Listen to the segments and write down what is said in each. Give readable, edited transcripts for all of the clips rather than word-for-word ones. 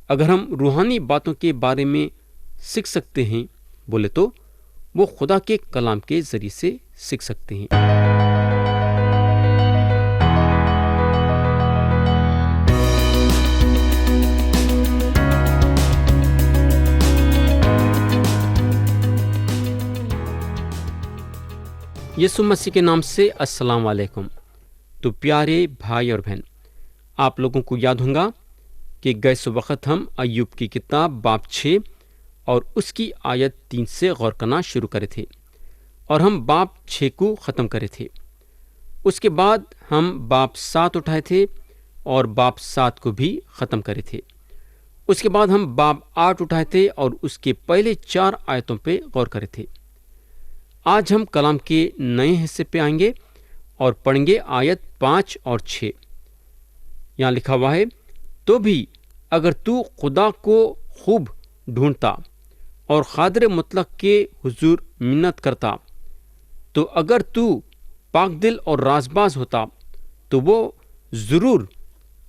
اگر ہم روحانی باتوں کے بارے میں سیکھ سکتے ہیں بولے تو وہ خدا کے کلام کے ذریعے سے سیکھ سکتے ہیں۔ یسوع مسیح کے نام سے السلام علیکم۔ تو پیارے بھائی اور بہن، آپ لوگوں کو یاد ہوں گا کہ گئے سو وقت ہم ایوب کی کتاب باب 6 اور اس کی آیت 3 سے غور کرنا شروع کرے تھے، اور ہم باب 6 کو ختم کرے تھے۔ اس کے بعد ہم باب 7 اٹھائے تھے اور باب 7 کو بھی ختم کرے تھے۔ اس کے بعد ہم باب 8 اٹھائے تھے اور اس کے پہلے 4 آیتوں پہ غور کرے تھے۔ آج ہم کلام کے نئے حصے پہ آئیں گے اور پڑھیں گے آیت 5 اور 6۔ یہاں لکھا ہوا ہے، تو بھی اگر تو خدا کو خوب ڈھونڈتا اور قادر مطلق کے حضور منت کرتا، تو اگر تو پاک دل اور رازباز ہوتا تو وہ ضرور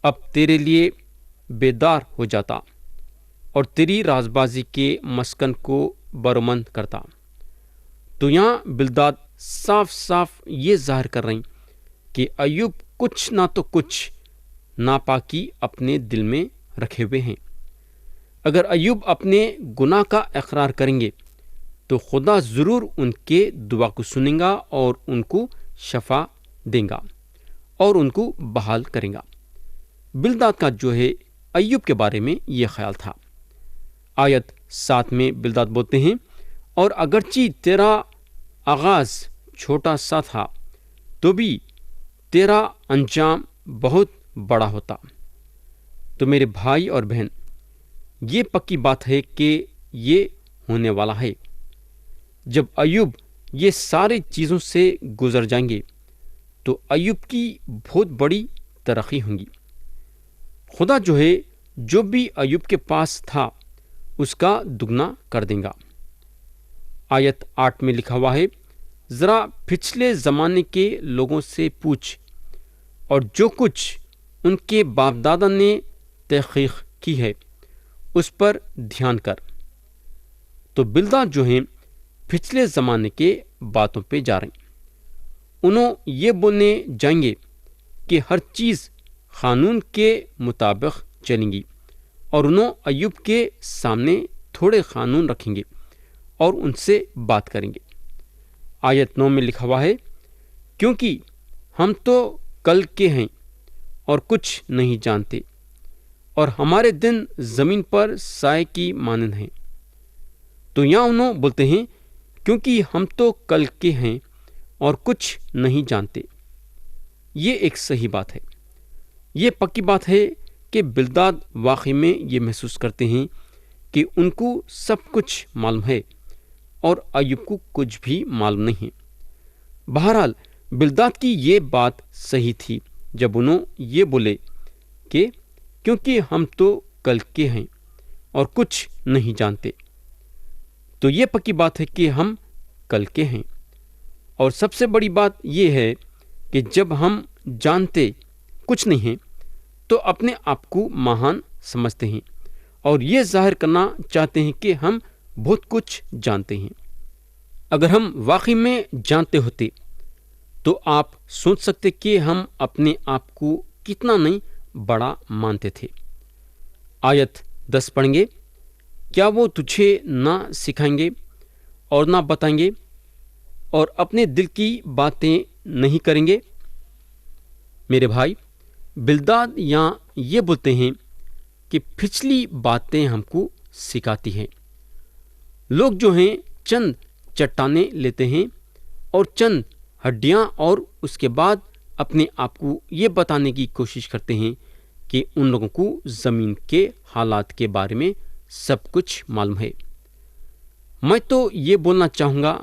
اب تیرے لیے بیدار ہو جاتا اور تیری رازبازی کے مسکن کو برومند کرتا۔ تو یہاں بلداد صاف صاف یہ ظاہر کر رہی کہ ایوب کچھ نہ تو کچھ ناپاکی اپنے دل میں رکھے ہوئے ہیں۔ اگر ایوب اپنے گناہ کا اقرار کریں گے تو خدا ضرور ان کے دعا کو سنیں گا اور ان کو شفا دیں گا اور ان کو بحال کریں گا۔ بلداد کا جو ہے ایوب کے بارے میں یہ خیال تھا۔ آیت 7 میں بلداد بولتے ہیں، اور اگرچہ تیرا آغاز چھوٹا سا تھا تو بھی تیرا انجام بہت بڑا ہوتا۔ تو میرے بھائی اور بہن، یہ پکی بات ہے کہ یہ ہونے والا ہے۔ جب ایوب یہ ساری چیزوں سے گزر جائیں گے تو ایوب کی بہت بڑی ترقی ہوں گی۔ خدا جو ہے، جو بھی ایوب کے پاس تھا اس کا دگنا کر دیں گا۔ آیت 8 میں لکھا ہوا ہے، ذرا پچھلے زمانے کے لوگوں سے پوچھ اور جو کچھ ان کے باپ دادا نے تحقیق کی ہے اس پر دھیان کر۔ تو بلداد جو ہیں پچھلے زمانے کے باتوں پہ جا رہے ہیں۔ انہوں یہ بولنے جائیں گے کہ ہر چیز قانون کے مطابق چلیں گی، اور انہوں ایوب کے سامنے تھوڑے قانون رکھیں گے اور ان سے بات کریں گے۔ آیت 9 میں لکھا ہوا ہے، کیونکہ ہم تو کل کے ہیں اور کچھ نہیں جانتے، اور ہمارے دن زمین پر سائے کی مانند ہیں۔ تو یہاں انہوں بولتے ہیں، کیونکہ ہم تو کل کے ہیں اور کچھ نہیں جانتے۔ یہ ایک صحیح بات ہے۔ یہ پکی بات ہے کہ بلداد واقعی میں یہ محسوس کرتے ہیں کہ ان کو سب کچھ معلوم ہے اور ایوب کو کچھ بھی معلوم نہیں ہے۔ بہرحال بلداد کی یہ بات صحیح تھی جب انہوں یہ بولے کہ کیونکہ ہم تو کل کے ہیں اور کچھ نہیں جانتے۔ تو یہ پکی بات ہے کہ ہم کل کے ہیں، اور سب سے بڑی بات یہ ہے کہ جب ہم جانتے کچھ نہیں ہیں تو اپنے آپ کو مہان سمجھتے ہیں اور یہ ظاہر کرنا چاہتے ہیں کہ ہم بہت کچھ جانتے ہیں۔ اگر ہم واقعی میں جانتے ہوتے تو آپ سوچ سکتے کہ ہم اپنے آپ کو کتنا نہیں بڑا مانتے تھے۔ آیت 10 پڑھیں گے، کیا وہ تجھے نہ سکھائیں گے اور نہ بتائیں گے اور اپنے دل کی باتیں نہیں کریں گے؟ میرے بھائی، بلداد یہاں یہ بولتے ہیں کہ پچھلی باتیں ہم کو سکھاتی ہیں۔ لوگ جو ہیں چند چٹانیں لیتے ہیں اور چند ہڈیاں، اور اس کے بعد اپنے آپ کو یہ بتانے کی کوشش کرتے ہیں کہ ان لوگوں کو زمین کے حالات کے بارے میں سب کچھ معلوم ہے۔ میں تو یہ بولنا چاہوں گا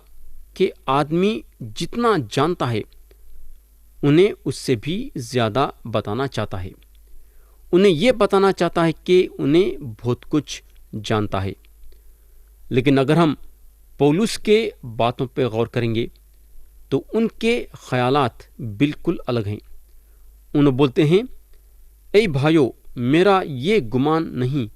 کہ آدمی جتنا جانتا ہے انہیں اس سے بھی زیادہ بتانا چاہتا ہے۔ انہیں یہ بتانا چاہتا ہے کہ انہیں بہت کچھ جانتا ہے۔ لیکن اگر ہم پولس کے باتوں پہ غور کریں گے تو ان کے خیالات بالکل الگ ہیں۔ انہوں بولتے ہیں، اے بھائیو، میرا یہ گمان نہیں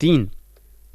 3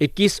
21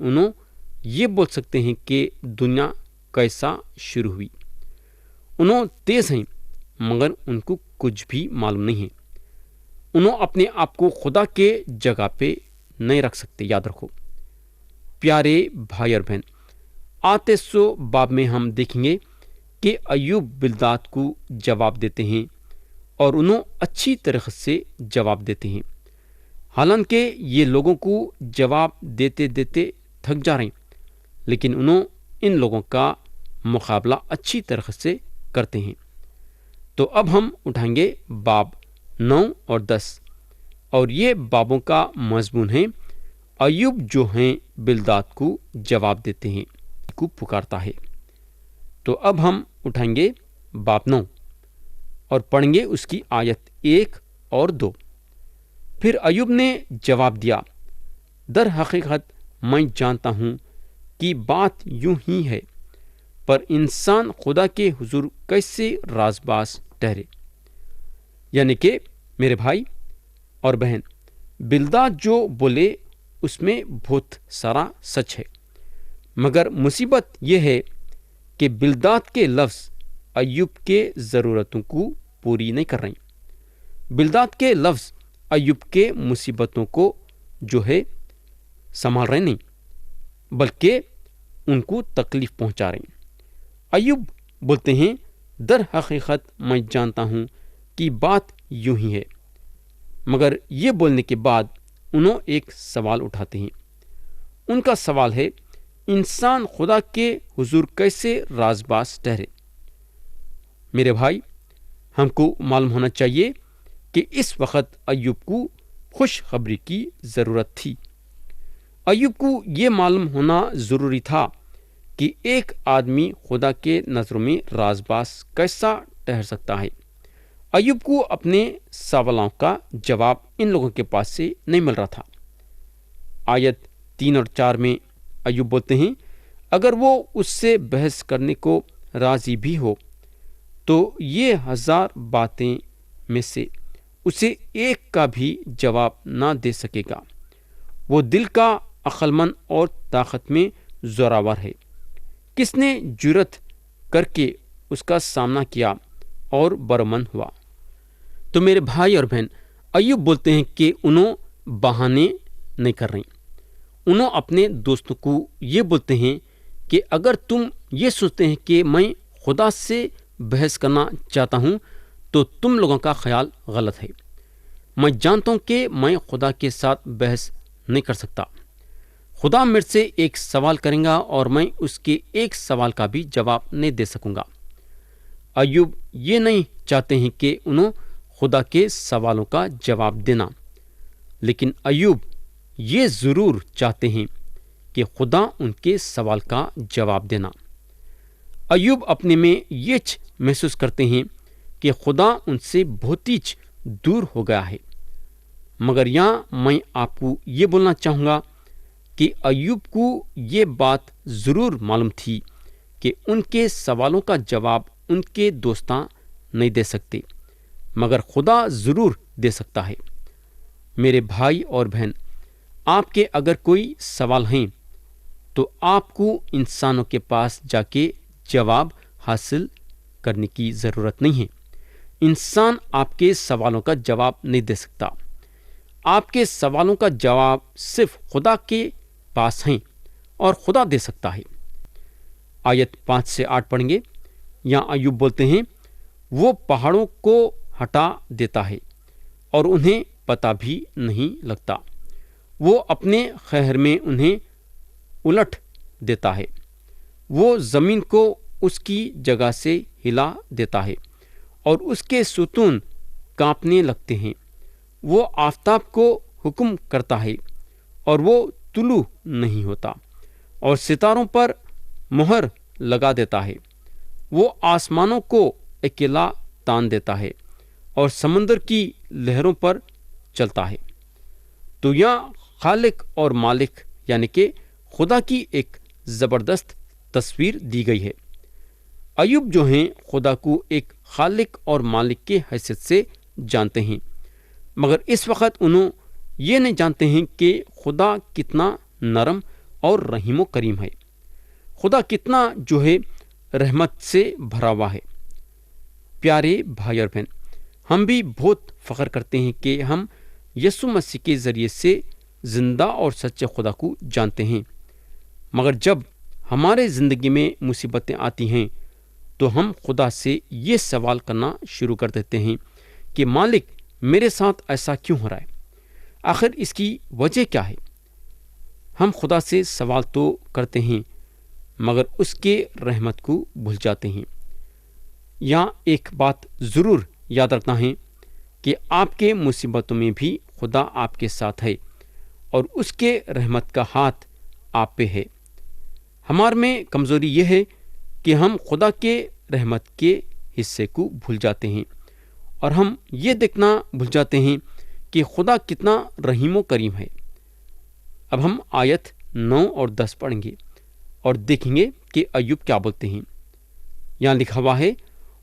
انہوں یہ بول سکتے ہیں کہ دنیا کیسا شروع ہوئی۔ انہوں تیز ہیں مگر ان کو کچھ بھی معلوم نہیں ہے۔ انہوں اپنے آپ کو خدا کے جگہ پہ نہیں رکھ سکتے۔ یاد رکھو پیارے بھائی اور بہن، آتے سو باب میں ہم دیکھیں گے کہ ایوب بلداد کو جواب دیتے ہیں اور انہوں اچھی طرح سے جواب دیتے ہیں، حالانکہ یہ لوگوں کو جواب دیتے دیتے تھک جا رہے ہیں، لیکن انہوں ان لوگوں کا مقابلہ اچھی طرح سے کرتے ہیں۔ تو اب ہم اٹھائیں گے باب 9 اور 10، اور یہ بابوں کا مضمون ہے ایوب جو ہیں بلداد کو جواب دیتے ہیں، کو پکارتا ہے۔ تو اب ہم اٹھائیں گے باب 9 اور پڑھیں گے اس کی آیت 1 اور 2۔ پھر ایوب نے جواب دیا، در حقیقت میں جانتا ہوں کہ بات یوں ہی ہے، پر انسان خدا کے حضور کیسے راز باز ٹھہرے۔ یعنی کہ میرے بھائی اور بہن، بلداد جو بولے اس میں بہت سارا سچ ہے، مگر مصیبت یہ ہے کہ بلداد کے لفظ ایوب کے ضرورتوں کو پوری نہیں کر رہے۔ بلداد کے لفظ ایوب کے مصیبتوں کو جو ہے سنبھال رہے نہیں، بلکہ ان کو تکلیف پہنچا رہے ہیں۔ ایوب بولتے ہیں، در حقیقت میں جانتا ہوں کہ بات یوں ہی ہے، مگر یہ بولنے کے بعد انہوں ایک سوال اٹھاتے ہیں۔ ان کا سوال ہے، انسان خدا کے حضور کیسے راز باز ٹھہرے۔ میرے بھائی، ہم کو معلوم ہونا چاہیے کہ اس وقت ایوب کو خوشخبری کی ضرورت تھی۔ ایوب کو یہ معلوم ہونا ضروری تھا کہ ایک آدمی خدا کے نظروں میں راز باز کیسا ٹھہر سکتا ہے۔ ایوب کو اپنے سوالوں کا جواب ان لوگوں کے پاس سے نہیں مل رہا تھا۔ آیت 3 اور 4 میں ایوب بولتے ہیں، اگر وہ اس سے بحث کرنے کو راضی بھی ہو تو یہ 1000 باتیں میں سے اسے ایک کا بھی جواب نہ دے سکے گا۔ وہ دل کا عقل مند اور طاقت میں زوراور ہے، کس نے جرأت کر کے اس کا سامنا کیا اور برمند ہوا۔ تو میرے بھائی اور بہن، ایوب بولتے ہیں کہ انہوں بہانے نہیں کر رہے۔ انہوں اپنے دوستوں کو یہ بولتے ہیں کہ اگر تم یہ سوچتے ہیں کہ میں خدا سے بحث کرنا چاہتا ہوں تو تم لوگوں کا خیال غلط ہے۔ میں جانتا ہوں کہ میں خدا کے ساتھ بحث نہیں کر سکتا۔ خدا میرے سے ایک سوال کرے گا اور میں اس کے ایک سوال کا بھی جواب نہیں دے سکوں گا۔ ایوب یہ نہیں چاہتے ہیں کہ انہوں خدا کے سوالوں کا جواب دینا، لیکن ایوب یہ ضرور چاہتے ہیں کہ خدا ان کے سوال کا جواب دینا۔ ایوب اپنے میں یہ محسوس کرتے ہیں کہ خدا ان سے بہت ہی دور ہو گیا ہے، مگر یہاں میں آپ کو یہ بولنا چاہوں گا کہ ایوب کو یہ بات ضرور معلوم تھی کہ ان کے سوالوں کا جواب ان کے دوستاں نہیں دے سکتے، مگر خدا ضرور دے سکتا ہے۔ میرے بھائی اور بہن، آپ کے اگر کوئی سوال ہیں تو آپ کو انسانوں کے پاس جا کے جواب حاصل کرنے کی ضرورت نہیں ہے۔ انسان آپ کے سوالوں کا جواب نہیں دے سکتا۔ آپ کے سوالوں کا جواب صرف خدا کے پاس ہیں اور خدا دے سکتا ہے۔ آیت 5 سے 8 پڑھیں گے۔ یہاں ایوب بولتے ہیں، وہ پہاڑوں کو ہٹا دیتا ہے اور انہیں پتہ بھی نہیں لگتا۔ وہ اپنے خہر میں انہیں الٹ دیتا ہے۔ وہ زمین کو اس کی جگہ سے ہلا دیتا ہے اور اس کے ستون کانپنے لگتے ہیں۔ وہ آفتاب کو حکم کرتا ہے اور وہ طلوع نہیں ہوتا، اور ستاروں پر مہر لگا دیتا ہے۔ وہ آسمانوں کو اکیلا تان دیتا ہے اور سمندر کی لہروں پر چلتا ہے۔ تو یہاں خالق اور مالک یعنی کہ خدا کی ایک زبردست تصویر دی گئی ہے۔ ایوب جو ہیں خدا کو ایک خالق اور مالک کے حیثیت سے جانتے ہیں، مگر اس وقت انہوں یہ نہیں جانتے ہیں کہ خدا کتنا نرم اور رحیم و کریم ہے۔ خدا کتنا جو ہے رحمت سے بھرا ہوا ہے۔ پیارے بھائی اور بہن، ہم بھی بہت فخر کرتے ہیں کہ ہم یسوع مسیح کے ذریعے سے زندہ اور سچے خدا کو جانتے ہیں، مگر جب ہمارے زندگی میں مصیبتیں آتی ہیں تو ہم خدا سے یہ سوال کرنا شروع کر دیتے ہیں کہ مالک میرے ساتھ ایسا کیوں ہو رہا ہے؟ آخر اس کی وجہ کیا ہے؟ ہم خدا سے سوال تو کرتے ہیں مگر اس کے رحمت کو بھول جاتے ہیں۔ یہاں ایک بات ضرور یاد رکھنا ہے کہ آپ کے مصیبتوں میں بھی خدا آپ کے ساتھ ہے اور اس کے رحمت کا ہاتھ آپ پہ ہے۔ ہمارے میں کمزوری یہ ہے کہ ہم خدا کے رحمت کے حصے کو بھول جاتے ہیں اور ہم یہ دیکھنا بھول جاتے ہیں کہ خدا کتنا رحیم و کریم ہے۔ اب ہم آیت 9 اور 10 پڑھیں گے اور دیکھیں گے کہ ایوب کیا بولتے ہیں۔ یہاں لکھا ہوا ہے،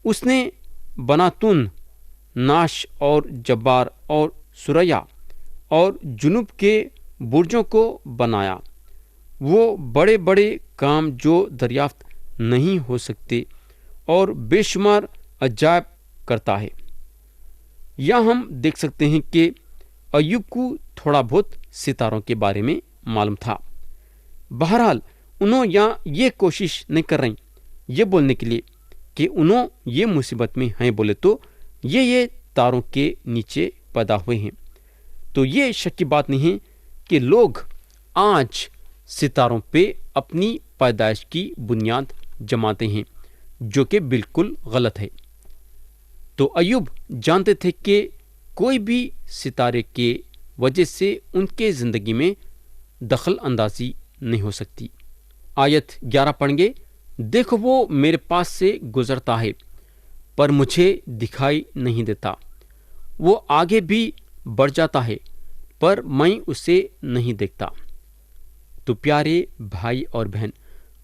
اس نے بناتون، ناش اور جبار اور سریا اور جنوب کے برجوں کو بنایا، وہ بڑے بڑے کام جو دریافت نہیں ہو سکتے اور بے شمار عجائب کرتا ہے۔ یا ہم دیکھ سکتے ہیں کہ ایوب کو تھوڑا بہت ستاروں کے بارے میں معلوم تھا۔ بہرحال انہوں یہ کوشش نہیں کر رہی یہ بولنے کے لیے کہ انہوں یہ مصیبت میں ہیں، بولے تو یہ تاروں کے نیچے پیدا ہوئے ہیں۔ تو یہ شک کی بات نہیں ہے کہ لوگ آج ستاروں پہ اپنی پیدائش کی بنیاد جماتے ہیں، جو کہ بالکل غلط ہے۔ تو ایوب جانتے تھے کہ کوئی بھی ستارے کے وجہ سے ان کے زندگی میں دخل اندازی نہیں ہو سکتی۔ آیت 11 پڑھیں گے، دیکھو وہ میرے پاس سے گزرتا ہے پر مجھے دکھائی نہیں دیتا، وہ آگے بھی بڑھ جاتا ہے پر میں اسے نہیں دیکھتا۔ تو پیارے بھائی اور بہن،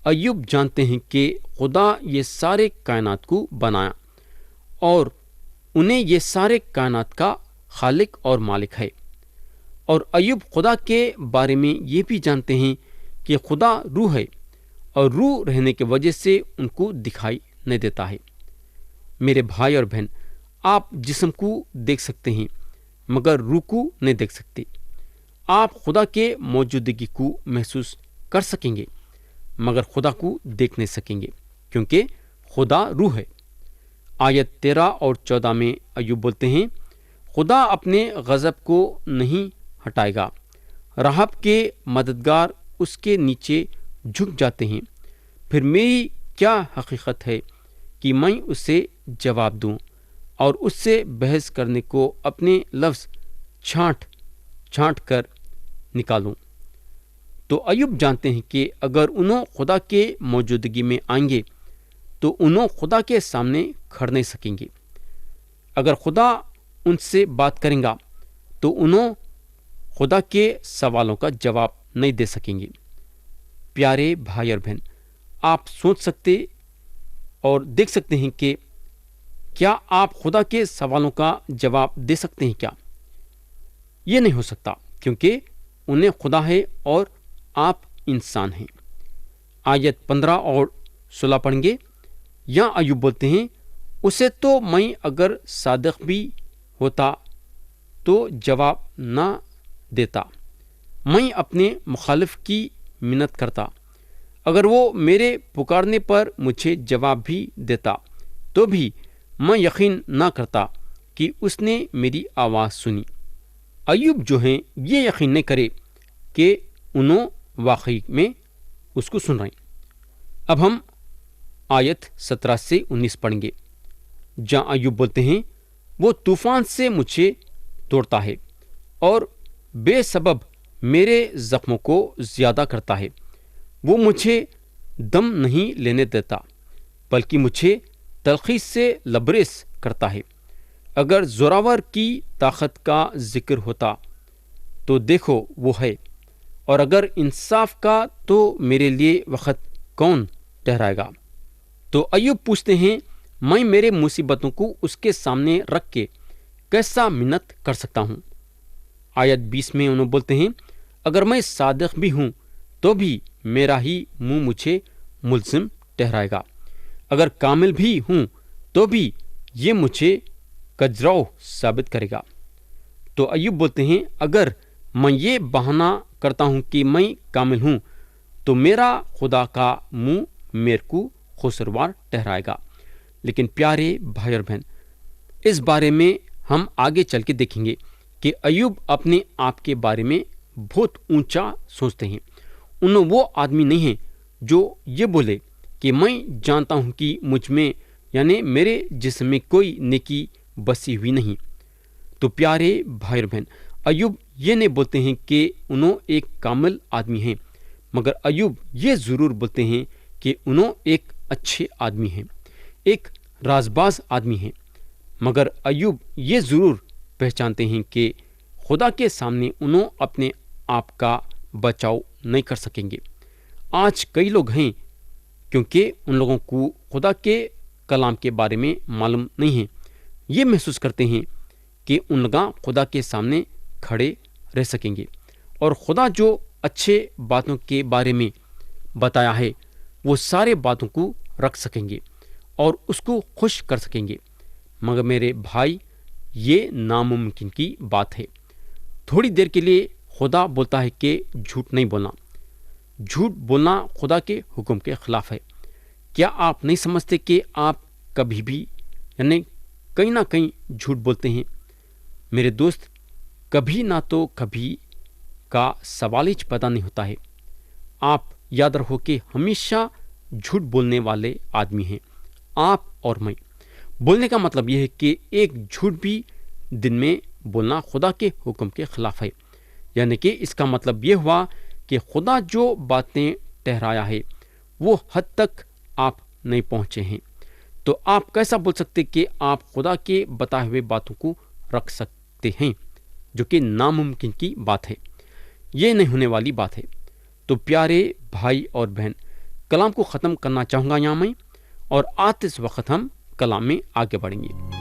ایوب جانتے ہیں کہ خدا یہ سارے کائنات کو بنایا اور انہیں یہ سارے کائنات کا خالق اور مالک ہے، اور ایوب خدا کے بارے میں یہ بھی جانتے ہیں کہ خدا روح ہے اور روح رہنے کی وجہ سے ان کو دکھائی نہیں دیتا ہے۔ میرے بھائی اور بہن، آپ جسم کو دیکھ سکتے ہیں مگر روح کو نہیں دیکھ سکتے۔ آپ خدا کے موجودگی کو محسوس کر سکیں گے مگر خدا کو دیکھ نہیں سکیں گے، کیونکہ خدا روح ہے۔ آیت 13 اور 14 میں ایوب بولتے ہیں، خدا اپنے غضب کو نہیں ہٹائے گا، راہب کے مددگار اس کے نیچے جھک جاتے ہیں، پھر میری کیا حقیقت ہے کہ میں اسے جواب دوں اور اس سے بحث کرنے کو اپنے لفظ چھانٹ کر نکالوں۔ تو ایوب جانتے ہیں کہ اگر انہوں خدا کے موجودگی میں آئیں گے تو انہوں خدا کے سامنے کھڑ نہیں سکیں گے۔ اگر خدا ان سے بات کریں گا تو انہوں خدا کے سوالوں کا جواب نہیں دے سکیں گے۔ پیارے بھائی اور بہن، آپ سوچ سکتے اور دیکھ سکتے ہیں کہ کیا آپ خدا کے سوالوں کا جواب دے سکتے ہیں؟ کیا یہ نہیں ہو سکتا، کیونکہ انہیں خدا ہے اور آپ انسان ہیں۔ آیت 15 اور 16 پڑھیں گے، یہاں ایوب بولتے ہیں، اسے تو میں اگر صادق بھی ہوتا تو جواب نہ دیتا، میں اپنے مخالف کی منت کرتا، اگر وہ میرے پکارنے پر مجھے جواب بھی دیتا تو بھی میں یقین نہ کرتا کہ اس نے میری آواز سنی۔ ایوب جو ہیں یہ یقین نہیں کرے کہ انہوں واقعی میں اس کو سن رہے ہیں۔ اب ہم آیت 17 سے 19 پڑھیں گے، جہاں ایوب بولتے ہیں، وہ طوفان سے مجھے توڑتا ہے اور بے سبب میرے زخموں کو زیادہ کرتا ہے، وہ مجھے دم نہیں لینے دیتا بلکہ مجھے تلخی سے لبریز کرتا ہے۔ اگر زوراور کی طاقت کا ذکر ہوتا تو دیکھو وہ ہے، اور اگر انصاف کا تو میرے لیے وقت کون ٹھہرائے گا۔ تو ایوب پوچھتے ہیں، میں میرے مصیبتوں کو اس کے سامنے رکھ کے کیسا منت کر سکتا ہوں؟ آیت 20 میں انہوں بولتے ہیں، اگر میں صادق بھی ہوں تو بھی میرا ہی منہ مجھے ملزم ٹھہرائے گا، اگر کامل بھی ہوں تو بھی یہ مجھے کجراؤ ثابت کرے گا۔ تو ایوب بولتے ہیں اگر میں یہ بہانہ کرتا ہوں کہ میں کامل ہوں تو میرا خدا کا منہ میرے کو قصوروار ٹھہرائے گا۔ لیکن پیارے بھائی اور بہن، اس بارے میں ہم آگے چل کے دیکھیں گے کہ ایوب اپنے آپ کے بارے میں بہت اونچا سوچتے ہیں۔ انہوں وہ آدمی نہیں ہیں جو یہ بولے کہ میں جانتا ہوں کہ مجھ میں یعنی میرے جسم میں کوئی نیکی بسی ہوئی نہیں۔ تو پیارے بھائی اور بہن، ایوب یہ نہیں بولتے ہیں کہ انہوں ایک کامل آدمی ہیں، مگر ایوب یہ ضرور بولتے ہیں کہ انہوں ایک اچھے آدمی ہیں، ایک رازباز آدمی ہیں۔ مگر ایوب یہ ضرور پہچانتے ہیں کہ خدا کے سامنے انہوں اپنے آپ کا بچاؤ نہیں کر سکیں گے۔ آج کئی لوگ ہیں کیونکہ ان لوگوں کو خدا کے کلام کے بارے میں معلوم نہیں ہے، یہ محسوس کرتے ہیں کہ ان لوگ خدا کے سامنے کھڑے رہ سکیں گے اور خدا جو اچھے باتوں کے بارے میں بتایا ہے وہ سارے باتوں کو رکھ سکیں گے اور اس کو خوش کر سکیں گے۔ مگر میرے بھائی، یہ ناممکن کی بات ہے۔ تھوڑی دیر کے لیے خدا بولتا ہے کہ جھوٹ نہیں بولنا۔ جھوٹ بولنا خدا کے حکم کے خلاف ہے۔ کیا آپ نہیں سمجھتے کہ آپ کبھی بھی یعنی کہیں نہ کہیں جھوٹ بولتے ہیں؟ میرے دوست، کبھی نہ تو کبھی کا سوال ہی پیدا نہیں ہوتا ہے۔ آپ یاد رکھو کہ ہمیشہ جھوٹ بولنے والے آدمی ہیں، آپ اور میں۔ بولنے کا مطلب یہ ہے کہ ایک جھوٹ بھی دن میں بولنا خدا کے حکم کے خلاف ہے، یعنی کہ اس کا مطلب یہ ہوا کہ خدا جو باتیں ٹھہرایا ہے وہ حد تک آپ نہیں پہنچے ہیں۔ تو آپ کیسا بول سکتے کہ آپ خدا کے بتائے ہوئے باتوں کو رکھ سکتے ہیں، جو کہ ناممکن کی بات ہے، یہ نہیں ہونے والی بات ہے۔ تو پیارے بھائی اور بہن، کلام کو ختم کرنا چاہوں گا یہاں میں، اور آتے اس وقت ہم کلام میں آگے بڑھیں گے۔